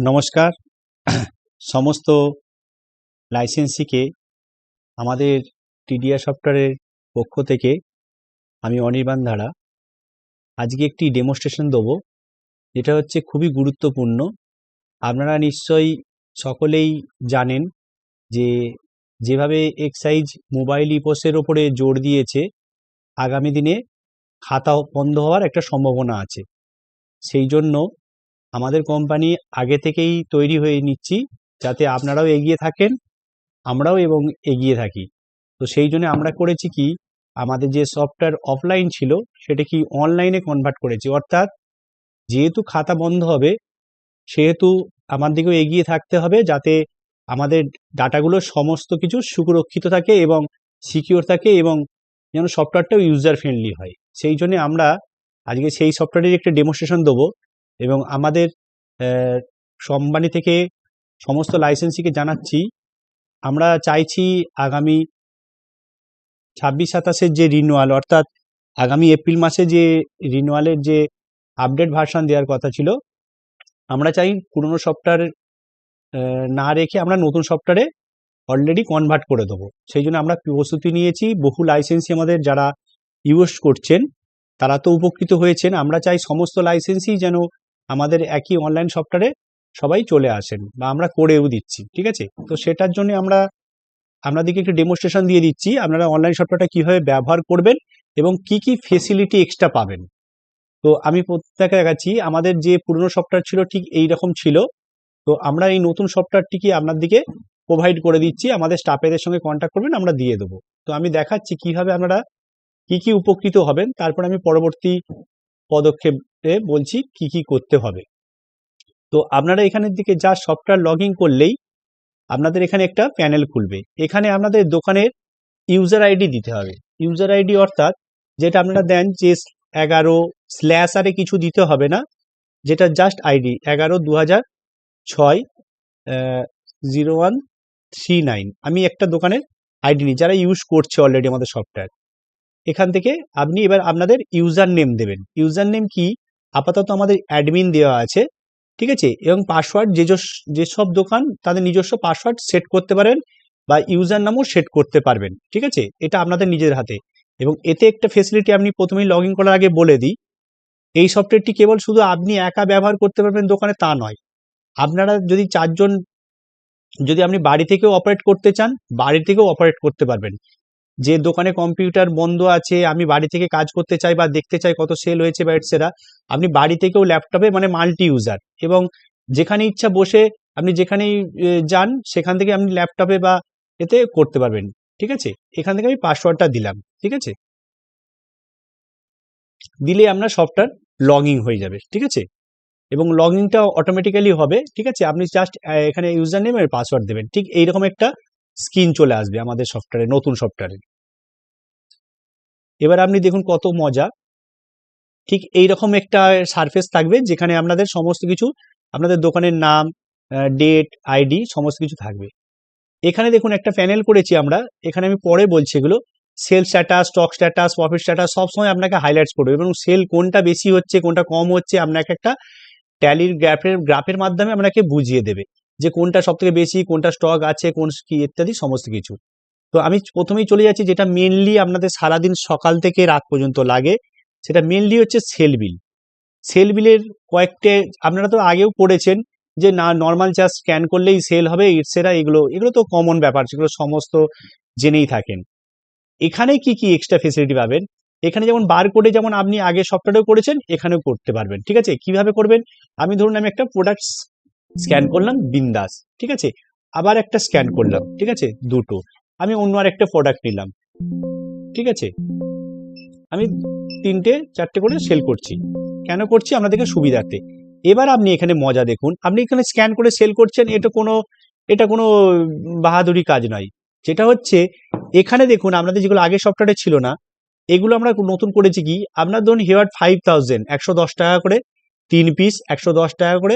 নমস্কার। সমস্ত লাইসেন্সিকে আমাদের টিডিআর সফটওয়্যারের পক্ষ থেকে আমি অনির্বাণ ধারা আজকে একটি ডেমনস্ট্রেশন দেবো, যেটা হচ্ছে খুবই গুরুত্বপূর্ণ। আপনারা নিশ্চয়ই সকলেই জানেন যে যেভাবে এক্সাইজ মোবাইল ইপোসের ওপরে জোর দিয়েছে, আগামী দিনে খাতা বন্ধ হওয়ার একটা সম্ভাবনা আছে। সেই জন্য আমাদের কোম্পানি আগে থেকেই তৈরি হয়ে নিচ্ছি, যাতে আপনারাও এগিয়ে থাকেন, আমরাও এবং এগিয়ে থাকি। তো সেই জন্য আমরা করেছি কি, আমাদের যে সফটওয়্যার অফলাইন ছিল সেটা কি অনলাইনে কনভার্ট করেছি। অর্থাৎ যেহেতু খাতা বন্ধ হবে, সেহেতু আমাদেরকেও এগিয়ে থাকতে হবে, যাতে আমাদের ডাটাগুলো সমস্ত কিছু সুরক্ষিত থাকে এবং সিকিউর থাকে, এবং যেন সফটওয়্যারটাও ইউজার ফ্রেন্ডলি হয়। সেই জন্য আমরা আজকে সেই সফটওয়্যারের একটা ডেমনস্ট্রেশন দেবো, এবং আমাদের কোম্পানি থেকে সমস্ত লাইসেন্সিকে জানাচ্ছি, আমরা চাইছি আগামী 26-27 যে রিনিউয়াল, অর্থাৎ আগামী এপ্রিল মাসে যে রিনিউয়ালের যে আপডেট ভার্সন দেওয়ার কথা ছিল, আমরা চাই পুরনো সফটওয়্যার না রেখে আমরা নতুন সফটওয়্যারে অলরেডি কনভার্ট করে দেবো। সেই জন্য আমরা প্রস্তুতি নিয়েছি। বহু লাইসেন্সি আমাদের যারা ইউজ করছেন তারা তো উপকৃত হয়েছেন। আমরা চাই সমস্ত লাইসেন্সি যেন আমাদের একই অনলাইন সফটওয়্যারে সবাই চলে আসেন, বা আমরা করেও দিচ্ছি। ঠিক আছে, তো সেটার জন্য আমরা আপনাদেরকে একটু ডেমনস্ট্রেশন দিয়ে দিচ্ছি, আপনারা অনলাইন সফটওয়্যারটা কীভাবে ব্যবহার করবেন এবং কি কি ফেসিলিটি এক্সট্রা পাবেন। তো আমি প্রত্যেকে দেখাচ্ছি, আমাদের যে পুরনো সফটওয়্যার ছিল ঠিক এই রকম ছিল। তো আমরা এই নতুন সফটওয়্যারটিকে আপনাদেরকে প্রোভাইড করে দিচ্ছি, আমাদের স্টাফেদের সঙ্গে কন্ট্যাক্ট করবেন, আমরা দিয়ে দেবো। তো আমি দেখাচ্ছি কিভাবে আপনারা কি কি উপকৃত হবেন, তারপর আমি পরবর্তী পদক্ষেপে বলছি কি কি করতে হবে। তো আপনারা এখানের দিকে যা সফটওয়্যার লগ ইন করলেই আপনাদের এখানে একটা প্যানেল খুলবে। এখানে আপনাদের দোকানের ইউজার আইডি দিতে হবে। ইউজার আইডি অর্থাৎ যেটা আপনারা দেন যে 11/আরে কিছু দিতে হবে না, যেটা জাস্ট আইডি 11/2006/0139। আমি একটা দোকানের আইডি নিই, যারা ইউজ করছে অলরেডি আমাদের সফটওয়্যার। এখান থেকে আপনি এবার আপনাদের ইউজার নেম দেবেন। ইউজার নেম কি, আপাতত আমাদের অ্যাডমিন দেওয়া আছে, ঠিক আছে, এবং পাসওয়ার্ড যেসব দোকান তাদের নিজস্ব পাসওয়ার্ড সেট করতে পারেন, বা ইউজার নামও সেট করতে পারবেন। ঠিক আছে, এটা আপনাদের নিজের হাতে। এবং এতে একটা ফেসিলিটি আমি প্রথমেই লগ ইন করার আগে বলে দিই, এই সফটওয়্যারটি কেবল শুধু আপনি একা ব্যবহার করতে পারবেন দোকানে তা নয়। আপনারা যদি 4 জন, যদি আপনি বাড়ি থেকেও অপারেট করতে চান, বাড়ি থেকেও অপারেট করতে পারবেন। যে দোকানে কম্পিউটার বন্ধ আছে, আমি বাড়ি থেকে কাজ করতে চাই বা দেখতে চাই কত সেল হয়েছে বা এটসেট্রা, আপনি বাড়ি থেকেও ল্যাপটপে, মানে মাল্টি ইউজার, এবং যেখানে ইচ্ছা বসে আপনি যেখানেই যান সেখান থেকে আপনি ল্যাপটপে বা এতে করতে পারবেন। ঠিক আছে, এখান থেকে আমি পাসওয়ার্ডটা দিলাম। ঠিক আছে, দিলে আপনার সফটওয়্যার লগ ইন হয়ে যাবে। ঠিক আছে, এবং লগ ইনটা অটোমেটিক্যালি হবে। ঠিক আছে, আপনি জাস্ট এখানে ইউজার নেম আর পাসওয়ার্ড দেবেন। ঠিক এইরকম একটা স্ক্রিন চলে আসবে আমাদের সফটওয়্যারে, নতুন সফটওয়্যারে। এবার আপনি দেখুন কত মজা, ঠিক এইরকম একটা সারফেস থাকবে, যেখানে আপনাদের সমস্ত কিছু, আপনাদের দোকানের নাম, ডেট, আইডি সমস্ত কিছু থাকবে। এখানে দেখুন একটা প্যানেল করেছি আমরা, এখানে আমি পরে বলছি এগুলো। Sale status, stock status, profit status সবসময় আপনাকে হাইলাইটস করবে, এবং সেল কোনটা বেশি হচ্ছে কোনটা কম হচ্ছে আপনাকে একটা ট্যালির গ্রাফের মাধ্যমে আপনাকে বুঝিয়ে দেবে যে কোনটা সব থেকে বেশি, কোনটা স্টক আছে, কোন কি ইত্যাদি সমস্ত কিছু। তো আমি প্রথমেই চলে যাচ্ছি, যেটা মেনলি আপনাদের সারাদিন সকাল থেকে রাত পর্যন্ত লাগে, সেটা মেনলি হচ্ছে সেল বিল। সেল বিলের কয়েকটা আপনারা তো আগেও পড়েছেন, যে না নর্মাল জাস্ট স্ক্যান করলেই সেল হবে এটসেট্রা, এগুলো তো কমন ব্যাপার, সেগুলো সমস্ত জেনেই থাকেন। এখানে কি কি এক্সট্রা ফেসিলিটি পাবেন, এখানে যেমন বারকোডে যেমন আপনি আগে সফটওয়্যারেও করেছেন, এখানেও করতে পারবেন। ঠিক আছে, কিভাবে করবেন, আমি ধরুন আমি একটা প্রোডাক্ট স্ক্যান করলাম বিন্দাস, ঠিক আছে, আবার একটা স্ক্যান করলাম, ঠিক আছে, দুটো, আমি অন্য আর একটা প্রোডাক্ট নিলাম, ঠিক আছে, আমি 3-4টে করে সেল করছি। কেন করছি, আপনাদেরকে সুবিধার্থে। এবার আপনি এখানে মজা দেখুন, আপনি এখানে স্ক্যান করে সেল করছেন, এটা কোনো বাহাদুরি কাজ নয়। যেটা হচ্ছে, এখানে দেখুন আপনাদের যেগুলো আগে সফটওয়্যারে ছিল না, এগুলো আমরা নতুন করেছি কি, আপনার ধরুন হেয়ার 5000 110 টাকা করে 3 পিস, 110 টাকা করে,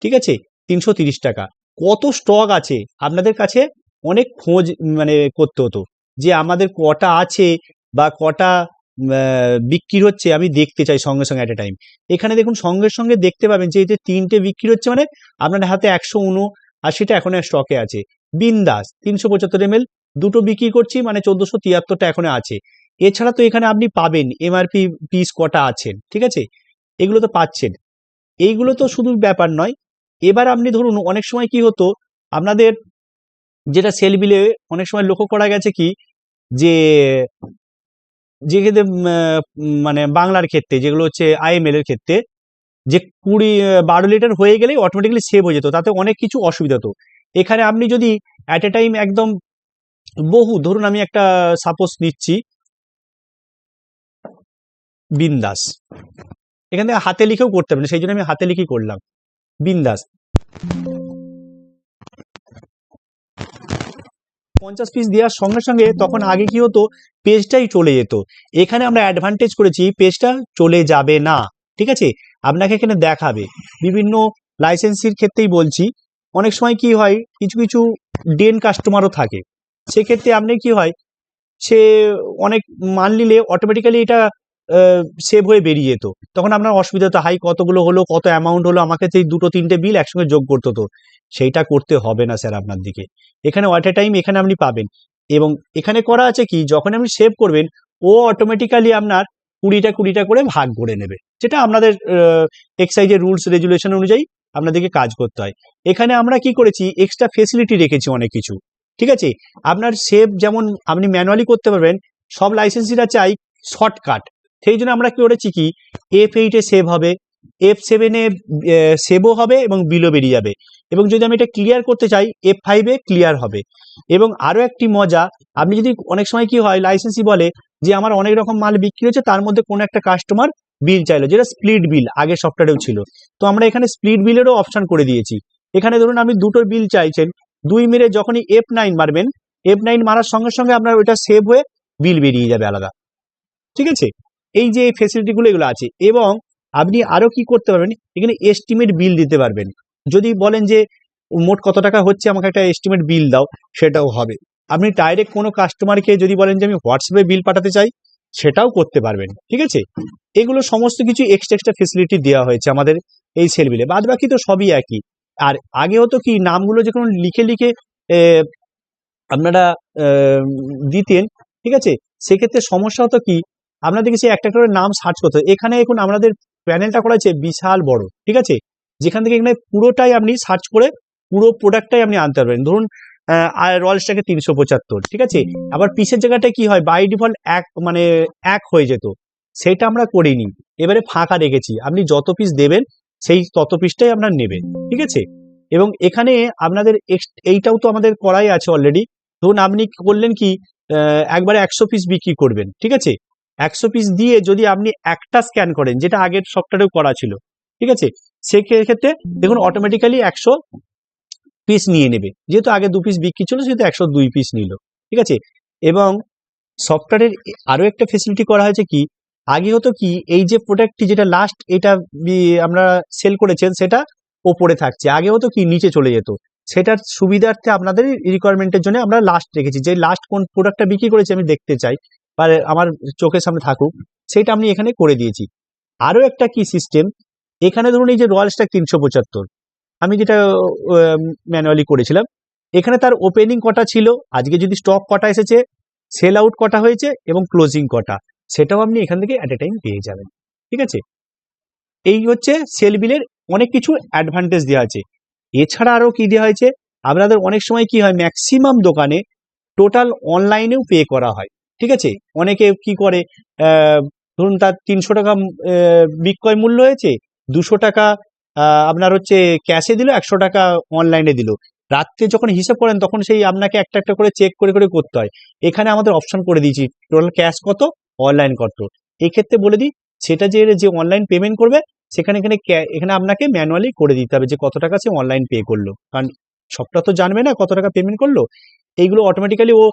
ঠিক আছে, 330 টাকা। কত স্টক আছে আপনাদের কাছে, অনেক খোঁজ মানে করতে হতো যে আমাদের কটা আছে বা কটা বিক্রি হচ্ছে আমি দেখতে চাই সঙ্গে সঙ্গে অ্যাট এ টাইম, এখানে দেখুন সঙ্গে সঙ্গে দেখতে পাবেন যে এই যে 3টে বিক্রি হচ্ছে, মানে আপনার হাতে 179টা এখন স্টকে আছে। বিন্দাস 375 ml দুটো বিক্রি করছি, মানে 1473টা এখন আছে। এছাড়া তো এখানে আপনি পাবেন এমআরপি পিস কটা আছেন, ঠিক আছে, এগুলো তো পাচ্ছেন। এইগুলো তো শুধু ব্যাপার নয়, এবার আপনি ধরুন অনেক সময় কি হতো আপনাদের, যেটা সেল বিলে অনেক সময় লক্ষ্য করা গেছে কি, যে যেক্ষেত্রে মানে বাংলার ক্ষেত্রে যেগুলো হচ্ছে আইএমএল এর ক্ষেত্রে, যে 12 লিটার হয়ে গেলেই অটোমেটিক্যালি সেভ হয়ে যেত, তাতে অনেক কিছু অসুবিধা হতো। এখানে আপনি যদি অ্যাট এ টাইম একদম ধরুন আমি একটা সাপোজ নিচ্ছি বিন্দাস, এখান থেকে হাতে লিখেও করতে পারেন, সেই জন্য আমি হাতে লিখেই করলাম বিন্দাস 50 পিস দেওয়ার সঙ্গে সঙ্গে তখন আগে কি হতো পেজটাই চলে যেত। এখানে আমরা অ্যাডভান্টেজ করেছি পেজটা চলে যাবে না, ঠিক আছে, আপনাকে এখানে দেখাবে। বিভিন্ন লাইসেন্সির ক্ষেত্রেই বলছি, অনেক সময় কি হয় কিছু কিছু ডেন কাস্টমারও থাকে, সেক্ষেত্রে আপনি কি হয় সে অনেক মাল নিলে অটোমেটিক্যালি এটা সেভ হয়ে বেরিয়ে যেত, তখন আপনার অসুবিধা হতো, হাই কতগুলো হলো, কত অ্যামাউন্ট হলো, আমাকে সেই 2-3টে বিল একসঙ্গে যোগ করতে হতো। সেইটা করতে হবে না স্যার আপনার দিকে, এখানে অ্যাট এ টাইম এখানে আপনি পাবেন। এবং এখানে করা আছে কি, যখন আপনি সেভ করবেন ও অটোমেটিক্যালি আপনার 20টা করে ভাগ করে নেবে, যেটা আপনাদের এক্সাইজের রুলস রেগুলেশন অনুযায়ী আপনাদেরকে কাজ করতে হয়। এখানে আমরা কি করেছি এক্সট্রা ফেসিলিটি রেখেছি অনেক কিছু, ঠিক আছে। আপনার সেভ যেমন আপনি ম্যানুয়ালি করতে পারবেন, সব লাইসেন্সিরা চাই শর্টকাট, সেই জন্য আমরা কি করেছি কি F8 এ সেভ হবে, F7 এ সেভও হবে এবং বিলও বেরিয়ে যাবে, এবং যদি আমি এটা ক্লিয়ার করতে চাই F5 এ ক্লিয়ার হবে। এবং আরো একটি মজা, আপনি যদি অনেক সময় কি হয় লাইসেন্সি বলে যে আমার অনেক রকম মাল বিক্রি হচ্ছে, তার মধ্যে কোনো একটা কাস্টমার বিল চাইলো, যেটা স্প্লিট বিল আগে সফটওয়্যারেও ছিল, তো আমরা এখানে স্প্লিট বিলেরও অপশন করে দিয়েছি। এখানে ধরুন আপনি দুটো বিল চাইছেন, 2 মেরে যখনই F9 মারবেন, F9 মারার সঙ্গে সঙ্গে আপনার ওইটা সেভ হয়ে বিল বেরিয়ে যাবে আলাদা, ঠিক আছে। এই যে ফেসিলিটিগুলো এগুলো আছে, এবং আপনি আরো কি করতে পারবেন, এখানে এস্টিমেট বিল দিতে পারবেন। যদি বলেন যে মোট কত টাকা হচ্ছে আমাকে একটা এস্টিমেট বিল দাও, সেটাও হবে। আপনি ডাইরেক্ট কোনো কাস্টমারকে যদি বলেন যে আমি হোয়াটসঅ্যাপে বিল পাঠাতে চাই, সেটাও করতে পারবেন, ঠিক আছে। এগুলো সমস্ত কিছু এক্সট্রা ফেসিলিটি দেওয়া হয়েছে আমাদের এই সেল বিলে, বাদ বাকি তো সবই একই। আর আগে হতো কি নামগুলো যখন লিখে লিখে আপনারা দিতেন, ঠিক আছে, সেক্ষেত্রে সমস্যা হতো কি আপনাদেরকে সে একটা করে নাম সার্চ করতে হতো। এখানে এখন আমাদের প্যানেলটা করা আছে বিশাল বড়, ঠিক আছে, যেখান থেকে এখানে পুরোটাই আপনি সার্চ করে পুরো প্রোডাক্টটাই আপনি আনতে পারবেন। ধরুন রয়্যালসটাকে 375, ঠিক আছে, আবার পিসের জায়গাটায় কি হয় বাই ডিফল্ট এক হয়ে যেত, সেটা আমরা করিনি, এবারে ফাঁকা রেখেছি, আপনি যত পিস দেবেন সেই তত পিসটাই আপনার নেবে, ঠিক আছে। এবং এখানে আপনাদের এইটাও তো আমাদের করাই আছে অলরেডি। ধরুন আপনি করলেন কি একবারে 100 পিস বিক্রি করবেন, ঠিক আছে, 100 পিস দিয়ে যদি আপনি একটা স্ক্যান করেন, যেটা আগের সফটওয়্যারেও করা ছিল, ঠিক আছে, সেক্ষেত্রে দেখুন অটোমেটিক্যালি 100 পিস নিয়ে নেবে, যেহেতু আগে 2 পিস বিক্রি ছিল সেহেতু 102 পিস নিল, ঠিক আছে। এবং সফটওয়্যারের আরো একটা ফেসিলিটি করা হয়েছে কি, আগে হতো কি এই যে প্রোডাক্টটি যেটা লাস্ট এটা আমরা সেল করেছেন সেটা ওপরে থাকছে, আগে হতো কি নিচে চলে যেত, সেটার সুবিধার্থে আপনাদের রিকোয়ারমেন্টের জন্য আমরা লাস্ট রেখেছি, যে লাস্ট কোন প্রোডাক্টটা বিক্রি করেছি আমি দেখতে চাই বা আমার চোখের সামনে থাকুক, সেটা আমি এখানে করে দিয়েছি। আরো একটা কি সিস্টেম, এখানে ধরুন এই যে রয়্যাল স্ট্যাক 375 আমি যেটা ম্যানুয়ালি করেছিলাম, এখানে তার ওপেনিং কটা ছিল, আজকে যদি স্টক কটা এসেছে, সেল আউট কটা হয়েছে এবং ক্লোজিং কটা, সেটাও আপনি এখান থেকে অ্যাট এ টাইম পেয়ে যাবেন, ঠিক আছে। এই হচ্ছে সেল বিলের অনেক কিছু অ্যাডভান্টেজ দেওয়া আছে। এছাড়া আরো কি দেওয়া হয়েছে, আপনাদের অনেক সময় কি হয় ম্যাক্সিমাম দোকানে টোটাল অনলাইনেও পে করা হয়, ঠিক আছে। অনেকে কি করে ধরুন তার 300 টাকা বিক্রয় মূল্য হয়েছে, 200 টাকা আপনার হচ্ছে ক্যাশে দিল, 100 টাকা অনলাইনে দিল, রাত্রে যখন হিসাব করেন তখন সেই আপনাকে একটা একটা করে চেক করে করে করতে হয়। এখানে আমাদের অপশন করে দিয়েছি টোটাল ক্যাশ কত, অনলাইন কত। এক্ষেত্রে বলে দিই সেটা যে অনলাইন পেমেন্ট করবে সেখানে এখানে আপনাকে ম্যানুয়ালি করে দিতে হবে যে কত টাকা সে অনলাইন পে করলো, কারণ সবটা তো জানবে না কত টাকা পেমেন্ট করলো। এইগুলো অটোমেটিক্যালি ও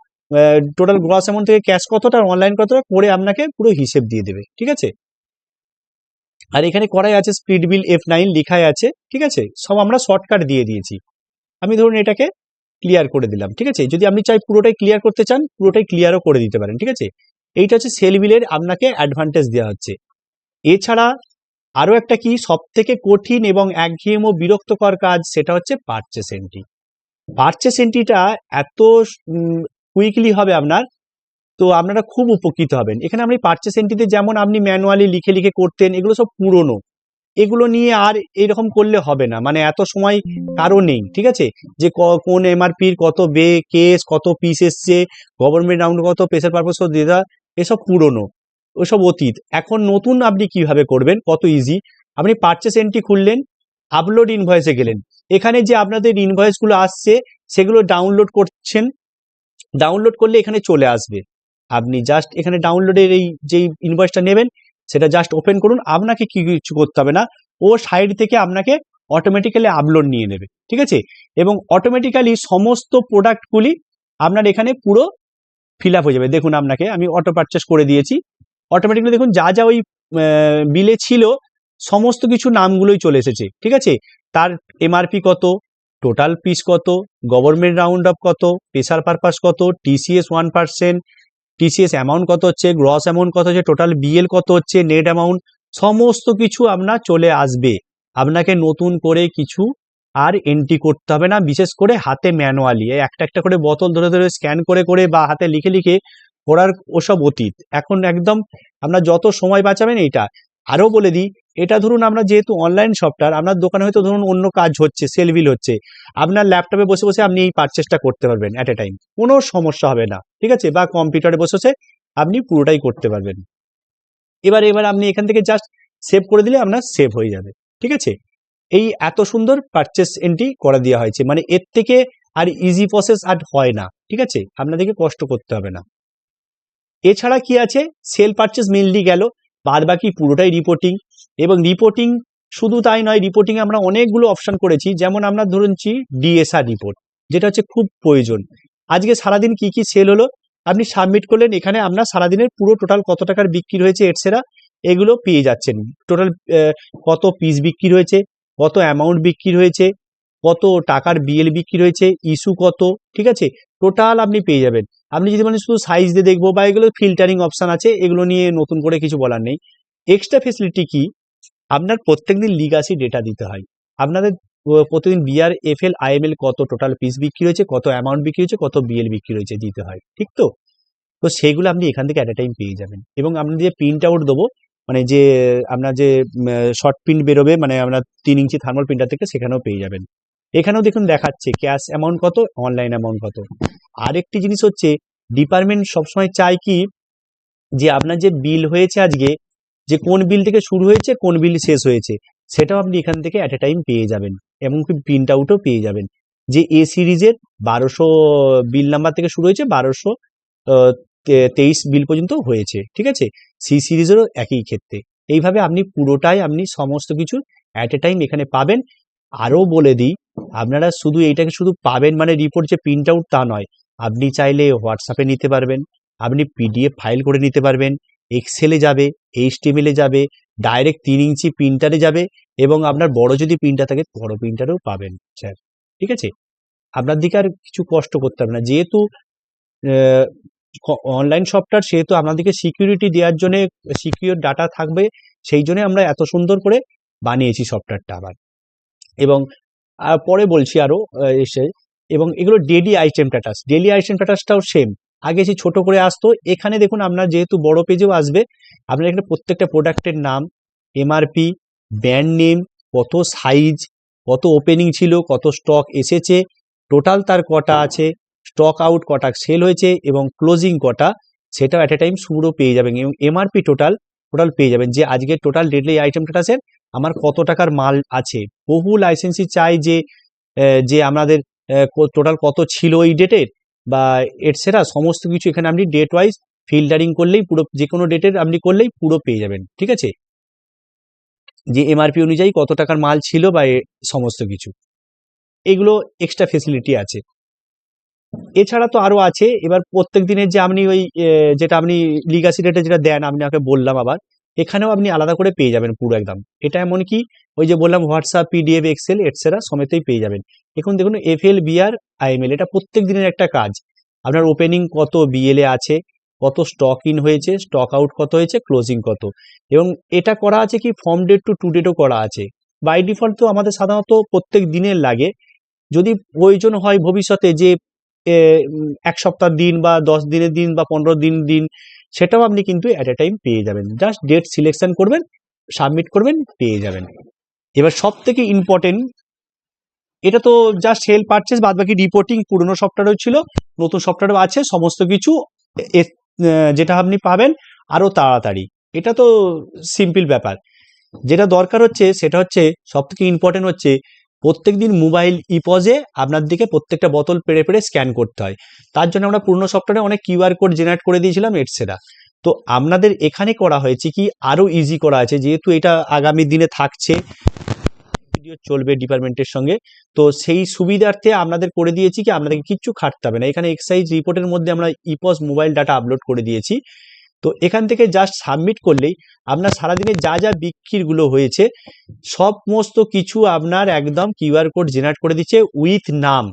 টোটাল গ্রস অ্যামাউন্ট থেকে ক্যাশ কতটা অনলাইন কতটা করে আপনাকে পুরো হিসেব দিয়ে দেবে, ঠিক আছে। আর এখানে করাই আছে স্প্লিট বিল F9 লেখাই আছে, ঠিক আছে, সব আমরা শর্টকাট দিয়ে দিয়েছি। আমি ধরুন এটাকে ক্লিয়ার করে দিলাম, ঠিক আছে, যদি আপনি চাই পুরোটাই ক্লিয়ার করতে চান পুরোটাই ক্লিয়ারও করে দিতে পারেন, ঠিক আছে। এইটা হচ্ছে সেল বিলের আপনাকে অ্যাডভান্টেজ দেওয়া হচ্ছে। এছাড়া আরো একটা কি সব থেকে কঠিন এবং একঘেয়েম ও বিরক্তকর কাজ, সেটা হচ্ছে পারচেস এন্ট্রি। পারচেস এন্ট্রিটা এত কুইকলি হবে আপনার, তো আপনারা খুব উপকৃত হবেন। এখানে আপনি পারচেস এন্ট্রিতে যেমন আপনি ম্যানুয়ালি লিখে লিখে করতেন, এগুলো সব পুরনো, এগুলো নিয়ে আর এরকম করলে হবে না, মানে এত সময় কারো নেই, ঠিক আছে? যে কোন এমআরপির কত কেস, কত পিস এসছে, গভর্নমেন্ট রাউন্ড কত, প্রেসার পারপাস দেতা, এসব পুরনো, ওসব অতীত। এখন নতুন আপনি কিভাবে করবেন, কত ইজি। আপনি পারচেস এন্ট্রি খুললেন, আপলোড ইনভয়েসে গেলেন, এখানে যে আপনাদের ইনভয়েসগুলো আসছে সেগুলো ডাউনলোড করছেন, ডাউনলোড করলে এখানে চলে আসবে। আপনি জাস্ট এখানে ডাউনলোডের এই যেই ইনভয়েসটা নেবেন সেটা জাস্ট ওপেন করুন, আপনাকে কিছু করতে হবে না, ও সাইড থেকে আপনাকে অটোমেটিক্যালি আপলোড নিয়ে নেবে, ঠিক আছে? এবং অটোমেটিক্যালি সমস্ত প্রোডাক্টগুলি আপনার এখানে পুরো ফিল আপ হয়ে যাবে। দেখুন আপনাকে আমি অটো পারচেস করে দিয়েছি, অটোমেটিক্যালি দেখুন যা যা ওই বিলে ছিল সমস্ত কিছু নামগুলোই চলে এসেছে, ঠিক আছে? তার এমআরপি কত, টোটাল পিস কত, গভর্নমেন্ট রাউন্ড অফ কত, প্রেসার পারপাস কত, টিসিএস 1%, টিসিএস অ্যামাউন্ট কত হচ্ছে, গ্রস অ্যামাউন্ট কত হচ্ছে, টোটাল বিএল কত হচ্ছে, নেট অ্যামাউন্ট, সমস্ত কিছু আপনার চলে আসবে। আপনাকে নতুন করে কিছু আর এন্ট্রি করতে হবে না, বিশেষ করে হাতে ম্যানুয়ালি একটা একটা করে বোতল ধরে ধরে স্ক্যান করে করে বা হাতে লিখে লিখে করার ওসব অতীত। এখন একদম আপনার যত সময় বাঁচাবেন এইটা। আরও বলে দিই, এটা ধরুন আমরা যেহেতু অনলাইন সফটওয়্যার, আপনার দোকানে হয়তো ধরুন অন্য কাজ হচ্ছে, সেল বিল হচ্ছে, আপনার ল্যাপটপে বসে বসে আপনি এই পারচেসটা করতে পারবেন অ্যাট এ টাইম, কোনো সমস্যা হবে না, ঠিক আছে? বা কম্পিউটারে বসে বসে আপনি পুরোটাই করতে পারবেন। এবার এবার আপনি এখান থেকে জাস্ট সেভ করে দিলে আপনার সেভ হয়ে যাবে, ঠিক আছে? এই এত সুন্দর পারচেস এন্ট্রি করে দেওয়া হয়েছে, মানে এর থেকে আর ইজি প্রসেস আর হয় না, ঠিক আছে? আপনাদেরকে কষ্ট করতে হবে না। এছাড়া কি আছে, সেল পারচেস মেইনলি গেল, বাদ বাকি পুরোটাই রিপোর্টিং। এবং রিপোর্টিং শুধু তাই নয়, রিপোর্টিং আমরা অনেকগুলো অপশন করেছি, যেমন আমরা ধরুনছি ডিএসআর রিপোর্ট, যেটা হচ্ছে খুব প্রয়োজন। আজকে সারাদিন কি কি সেল হলো আপনি সাবমিট করলেন, এখানে আপনার সারাদিনের পুরো টোটাল কত টাকার বিক্রি হয়েছে এটসেরা এগুলো পেয়ে যাচ্ছেন। টোটাল কত পিস বিক্রি হয়েছে, কত অ্যামাউন্ট বিক্রি হয়েছে, কত টাকার বিএল বিক্রি হয়েছে, ইস্যু কত, ঠিক আছে? টোটাল আপনি পেয়ে যাবেন। আপনি যদি মানে শুধু সাইজ দিয়ে দেখবো বা এগুলো ফিল্টারিং অপশন আছে, এগুলো নিয়ে নতুন করে কিছু বলার নেই। এক্সট্রা ফেসিলিটি কি, আপনার প্রত্যেকদিন লিগাসি ডেটা দিতে হয়। আপনাদের প্রতিদিন বিআর এফএল আইএমএল কত টোটাল পিস বিক্রি হয়েছে, কত অ্যামাউন্ট বিক্রি হয়েছে, কত বিএল বিক্রি হয়েছে দিতে হয়, ঠিক তো? তো সেগুলো আপনি এখান থেকে অ্যাট এ টাইম পেয়ে যাবেন। এবং আপনি যে প্রিন্ট আউট দেবো, মানে যে আপনার যে শর্ট প্রিন্ট বেরোবে, মানে আপনার 3 ইঞ্চি থার্মাল প্রিন্টার থেকে, সেখানেও পেয়ে যাবেন। এখানেও দেখুন দেখাচ্ছে ক্যাশ অ্যামাউন্ট কত, অনলাইন অ্যামাউন্ট কত। আরেকটি জিনিস হচ্ছে, ডিপার্টমেন্ট সবসময় চায় কি, যে আপনার যে বিল হয়েছে আজকে, যে কোন বিল থেকে শুরু হয়েছে, কোন বিল শেষ হয়েছে, সেটাও আপনি এখান থেকে অ্যাট এ টাইম পেয়ে যাবেন। এমনকি প্রিন্ট আউটও পেয়ে যাবেন, যে এ সিরিজের 1200 বিল নাম্বার থেকে শুরু হয়েছে, 1223 বিল পর্যন্ত হয়েছে, ঠিক আছে? সি সিরিজেরও একই ক্ষেত্রে। এইভাবে আপনি পুরোটাই আপনি সমস্ত কিছু অ্যাট এ টাইম এখানে পাবেন। আরও বলে দিই, আপনারা শুধু এইটাকে শুধু পাবেন মানে রিপোর্ট যে প্রিন্ট আউট তা নয়, আপনি চাইলে হোয়াটসঅ্যাপে নিতে পারবেন, আপনি পিডিএফ ফাইল করে নিতে পারবেন, এক্সেলে যাবে, এইচটিএমএলে যাবে, ডাইরেক্ট 3 ইঞ্চি প্রিন্টারে যাবে, এবং আপনার বড় যদি প্রিন্টার থাকে বড় প্রিন্টারেও পাবেন স্যার, ঠিক আছে? আপনার দিকে আর কিছু কষ্ট করতে হবে না, যেহেতু অনলাইন সফটওয়্যার, সেহেতু আপনাদেরকে সিকিউরিটি দেওয়ার জন্য, সিকিউর ডাটা থাকবে, সেই জন্য আমরা এত সুন্দর করে বানিয়েছি সফটওয়্যারটা আবার। এবং পরে বলছি আরো এসে। এবং এগুলো daily item status, daily item স্ট্যাটাসটাও সেম, আগে যে ছোট করে আসতো, এখানে দেখুন আপনার যেহেতু বড় পেজেও আসবে, আপনার এখানে প্রত্যেকটা প্রোডাক্টের নাম, এমআরপি, ব্র্যান্ড নেম, কত সাইজ, কত ওপেনিং ছিল, কত স্টক এসেছে, টোটাল তার কটা আছে, স্টক আউট কটা সেল হয়েছে, এবং ক্লোজিং কটা, সেটাও অ্যাট এ টাইম পুরো পেয়ে যাবেন। এবং এমআরপি টোটাল টোটাল পেয়ে যাবেন, যে আজকে টোটাল ডেইলি আইটেম স্ট্যাটাসের আমার কত টাকার মাল আছে। বহু লাইসেন্সই চাই যে যে আমাদের টোটাল কত ছিল এই ডেটের, বা এটসেট্রা সমস্ত কিছু এখানে আপনি ডেট ওয়াইজ ফিল্টারিং করলেই পুরো, যে কোনো ডেটের আপনি করলেই পুরো পেয়ে যাবেন, ঠিক আছে? যে এমআরপি অনুযায়ী কত টাকার মাল ছিল বা সমস্ত কিছু, এগুলো এক্সট্রা ফেসিলিটি আছে। এছাড়া তো আরো আছে। এবার প্রত্যেক দিনের যে আপনি ওই যেটা আপনি লিগাসি রেটে যেটা দেন, আপনি আমাকে বললাম আবার, এখানেও আপনি আলাদা করে পেয়ে যাবেন পুরো একদম। এটা এমন কি, ওই যে বললাম হোয়াটসঅ্যাপ, পিডিএফ, এক্সেল এটসেট্রা সমেতই পেয়ে যাবেন। এখন দেখুন এফএল, বিআর, আইএমএল, এটা প্রত্যেক দিনের একটা কাজ। আপনার ওপেনিং কত বিএলএ আছে, কত স্টক ইন হয়েছে, স্টক আউট কত হয়েছে, ক্লোজিং কত। এবং এটা করা আছে কি ফ্রম ডেট টু ডেটও করা আছে। বাই ডিফল্ট তো আমাদের সাধারণত প্রত্যেক দিনের লাগে, যদি প্রয়োজন হয় ভবিষ্যতে যে 1 সপ্তাহ দিন বা 10 দিনের দিন বা 15 দিন সেটাও আপনি কিন্তু অ্যাট এ টাইম পেয়ে যাবেন। জাস্ট ডেট সিলেকশন করবেন, সাবমিট করবেন, পেয়ে যাবেন। এবার সব থেকে ইম্পর্টেন্ট, এটা তো জাস্ট সেল পারচেস, বাদ বাকি রিপোর্টিং পুরনো সফটওয়্যারও ছিল, নতুন সফটওয়্যারও আছে, সমস্ত কিছু যেটা আপনি পাবেন আরো তাড়াতাড়ি। এটা তো সিম্পল ব্যাপার। যেটা দরকার হচ্ছে সেটা হচ্ছে সব থেকে ইম্পর্টেন্ট হচ্ছে প্রত্যেকদিন মোবাইল ইপজে আপনার দিকে প্রত্যেকটা বোতল পেড়ে পেড়ে স্ক্যান করতে হয়। তার জন্য আমরা পুরনো সফটওয়্যারে অনেক কিউআর কোড জেনারেট করে দিয়েছিলাম এটসেট্রা। তো আপনাদের এখানে করা হয়েছে কি আরো ইজি করা আছে, যেহেতু এটা আগামী দিনে থাকছে, ভিডিও চলবে ডিপার্টমেন্টের সঙ্গে, তো সেই সুবিধার্থে আপনাদের করে দিয়েছি কি আপনাদেরকে কিচ্ছু খাটতে হবে না। এখানে এক্সাইজ রিপোর্টের মধ্যে আমরা ইপজ মোবাইল ডাটা আপলোড করে দিয়েছি। তো এখান থেকে জাস্ট সাবমিট করলেই আপনার সারাদিনে যা যা বিক্রিগুলো হয়েছে সমস্ত কিছু আপনার একদম কিউআর কোড জেনারেট করে দিচ্ছে উইথ নাম,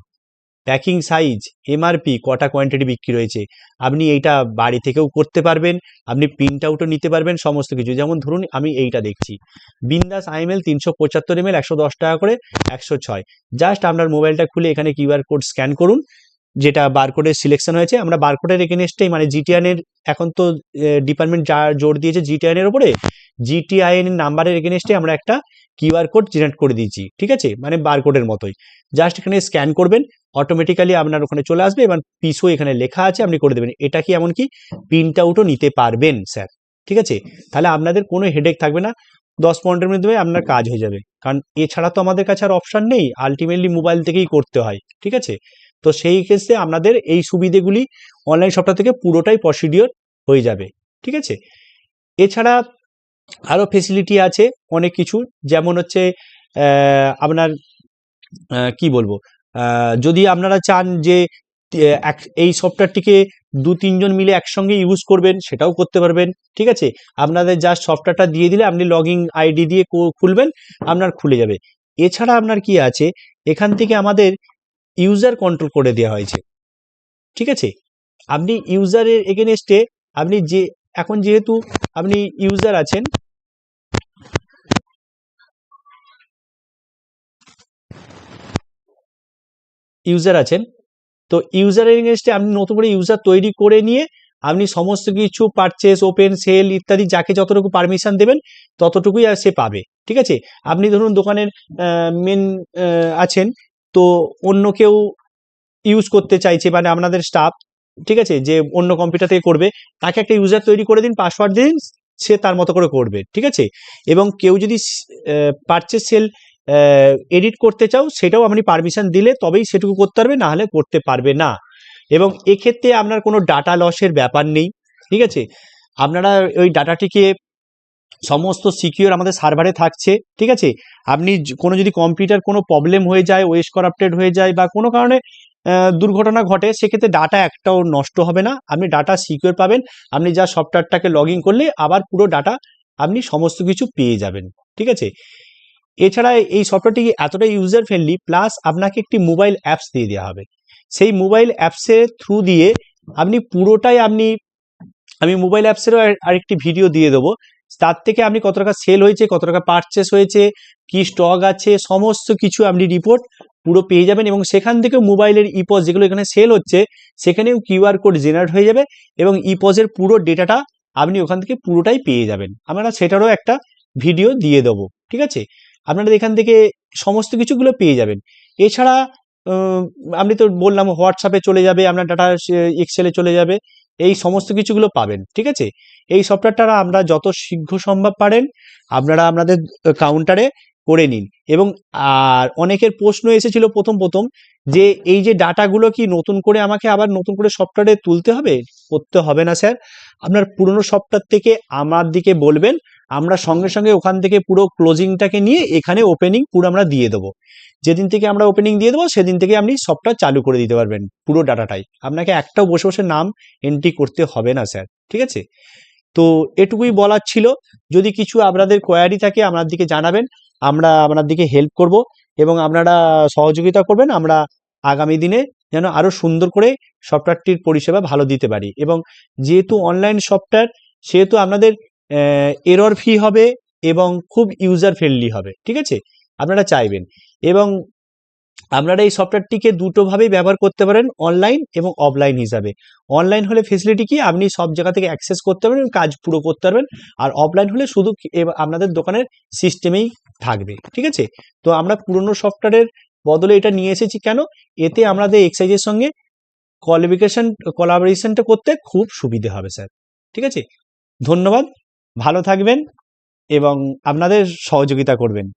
প্যাকিং সাইজ, এমআরপি, কটা কোয়ান্টিটি বিক্রি হয়েছে। আপনি এইটা বাড়ি থেকেও করতে পারবেন, আপনি প্রিন্ট আউটও নিতে পারবেন, সমস্ত কিছু। যেমন ধরুন আমি এইটা দেখছি, বিন্দাস আইএমএল 375 ml 110 টাকা করে 106। জাস্ট আপনার মোবাইলটা খুলে এখানে কিউআর কোড স্ক্যান করুন, যেটা বারকোডের সিলেকশন হয়েছে। আমরা বারকোডের এগেনস্টেই মানে জিটিআইএন এখন তো ডিপার্টমেন্ট যা জোর দিয়েছে জিটিআইএন উপরে, জিটিআইএন নাম্বারের এগেনস্টে আমরা একটা কিউআর কোড জেনারেট করে দিয়েছি, ঠিক আছে, মানে বারকোডের মতোই। জাস্ট এখানে স্ক্যান করবেন, অটোমেটিক্যালি আপনার ওখানে চলে আসবে। এবার পিসও এখানে লেখা আছে, আপনি করে দেবেন। এটা কি এমনকি প্রিন্ট আউটও নিতে পারবেন স্যার, ঠিক আছে। তাহলে আপনাদের কোনো হেডেক থাকবে না, 10-15 মিনিট ধরে আপনার কাজ হয়ে যাবে। কারণ এছাড়া তো আমাদের কাছে আর অপশান নেই, আলটিমেটলি মোবাইল থেকেই করতে হয়, ঠিক আছে। তো সেই ক্ষেত্রে আপনাদের এই সুবিধেগুলি অনলাইন সফটওয়্যার থেকে পুরোটাই প্রসিডিওর হয়ে যাবে, ঠিক আছে। এছাড়া আরও ফেসিলিটি আছে অনেক কিছু, যেমন হচ্ছে আপনার কি বলবো, যদি আপনারা চান যে এই সফটওয়্যারটিকে 2-3 জন মিলে একসঙ্গে ইউজ করবেন, সেটাও করতে পারবেন, ঠিক আছে। আপনাদের জাস্ট সফটওয়্যারটা দিয়ে দিলে আপনি লগইন আইডি দিয়ে খুলবেন, আপনার খুলে যাবে। এছাড়া আপনার কি আছে, এখান থেকে আমাদের ইউজার কন্ট্রোল করে দেওয়া হয়েছে, ঠিক আছে। আপনি ইউজারের এগেনস্টে আপনি যে এখন যেহেতু আপনি ইউজার আছেন, তো ইউজারের এগেনস্টে আপনি নতুন করে ইউজার তৈরি করে নিয়ে আপনি সমস্ত কিছু পারচেস, ওপেন, সেল ইত্যাদি যাকে যতটুকু পারমিশন দেবেন ততটুকুই আর সে পাবে, ঠিক আছে। আপনি ধরুন দোকানের মেন আছেন, তো অন্য কেউ ইউজ করতে চাইছে, মানে আপনাদের স্টাফ, ঠিক আছে, যে অন্য কম্পিউটার থেকে করবে, তাকে একটা ইউজার তৈরি করে দিন, পাসওয়ার্ড দিন, সে তার মতো করে করবে, ঠিক আছে। এবং কেউ যদি পারচেস সেল এডিট করতে চাও, সেটাও আপনি পারমিশন দিলে তবেই সেটুকু করতে পারবে, না হলে করতে পারবে না। এবং এক্ষেত্রে আপনার কোনো ডাটা লসের ব্যাপার নেই, ঠিক আছে। আপনারা ওই ডাটাটিকে সমস্ত সিকিউর আমাদের সার্ভারে থাকছে, ঠিক আছে। আপনি কোনো যদি কম্পিউটার কোনো প্রবলেম হয়ে যায়, ওয়েস করাপ্টেড হয়ে যায় বা কোনো কারণে দুর্ঘটনা ঘটে, সেক্ষেত্রে ডাটা একটাও নষ্ট হবে না, আপনি ডাটা সিকিউর পাবেন। আপনি যা সফটওয়্যারটাকে লগ ইন করলে আবার পুরো ডাটা আপনি সমস্ত কিছু পেয়ে যাবেন, ঠিক আছে। এছাড়া এই সফটওয়্যারটি এতটাই ইউজার ফ্রেন্ডলি, প্লাস আপনাকে একটি মোবাইল অ্যাপস দিয়ে দেওয়া হবে। সেই মোবাইল অ্যাপসের থ্রু দিয়ে আপনি পুরোটাই আমি মোবাইল অ্যাপসেরও আরেকটি ভিডিও দিয়ে দেবো, তার থেকে আপনি কত টাকা সেল হয়েছে, কত টাকা পারচেস হয়েছে, কি স্টক আছে, সমস্ত কিছু আপনি রিপোর্ট পুরো পেয়ে যাবেন। এবং সেখান থেকে মোবাইলের ইপজ যেগুলো এখানে সেল হচ্ছে, সেখানেও কিউআর কোড জেনারেট হয়ে যাবে এবং ইপজের পুরো ডেটাটা আপনি ওখান থেকে পুরোটাই পেয়ে যাবেন। আমরা সেটারও একটা ভিডিও দিয়ে দেবো, ঠিক আছে। আপনারা এখান থেকে সমস্ত কিছুগুলো পেয়ে যাবেন। এছাড়া আপনি তো বললাম হোয়াটসঅ্যাপে চলে যাবে, আপনার ডাটা এক্সেলে চলে যাবে, এই সমস্ত কিছুগুলো পাবেন, ঠিক আছে। এই সফটওয়্যারটা আমরা যত শীঘ্র সম্ভব পারেন আপনারা আপনাদের কাউন্টারে করে নিন। এবং আর অনেকের প্রশ্ন এসেছিল প্রথম যে এই যে ডাটাগুলো কি নতুন করে আমাকে আবার নতুন করে সফটওয়্যারে তুলতে হবে? করতে হবে না স্যার, আপনার পুরনো সফটওয়্যার থেকে আমার দিকে বলবেন, আমরা সঙ্গে সঙ্গে ওখান থেকে পুরো ক্লোজিংটাকে নিয়ে এখানে ওপেনিং পুরো আমরা দিয়ে দেবো। যেদিন থেকে আমরা ওপেনিং দিয়ে দেবো সেদিন থেকে আপনি সফটওয়্যার চালু করে দিতে পারবেন পুরো ডাটাটাই, আপনাকে একটাও বসে বসে নাম এন্ট্রি করতে হবে না স্যার, ঠিক আছে। তো এটুকুই বলার ছিল। যদি কিছু আপনাদের কোয়ারি থাকে আপনার দিকে জানাবেন, আমরা আপনার দিকে হেল্প করব এবং আপনারা সহযোগিতা করবেন। আমরা আগামী দিনে যেন আরো সুন্দর করে সফটওয়্যারটির পরিষেবা ভালো দিতে পারি। এবং যেহেতু অনলাইন সফটওয়্যার, সেহেতু আপনাদের এরর ফ্রি হবে এবং খুব ইউজার ফ্রেন্ডলি হবে, ঠিক আছে, আপনারা চাইবেন। এবং আপনারা এই সফটওয়্যারটিকে দুটোভাবেই ব্যবহার করতে পারেন, অনলাইন এবং অফলাইন হিসাবে। অনলাইন হলে ফেসিলিটি কি, আপনি সব জায়গা থেকে অ্যাক্সেস করতে পারবেন, কাজ পুরো করতে পারবেন। আর অফলাইন হলে শুধু আপনাদের দোকানের সিস্টেমেই থাকবে, ঠিক আছে। তো আমরা পুরনো সফটওয়্যারের বদলে এটা নিয়ে এসেছি কেন, এতে আমাদের এক্সাইজের সঙ্গে কোলাবোরেশনটা করতে খুব সুবিধে হবে স্যার, ঠিক আছে। ধন্যবাদ, ভালো থাকবেন এবং আপনাদের সহযোগিতা করবেন।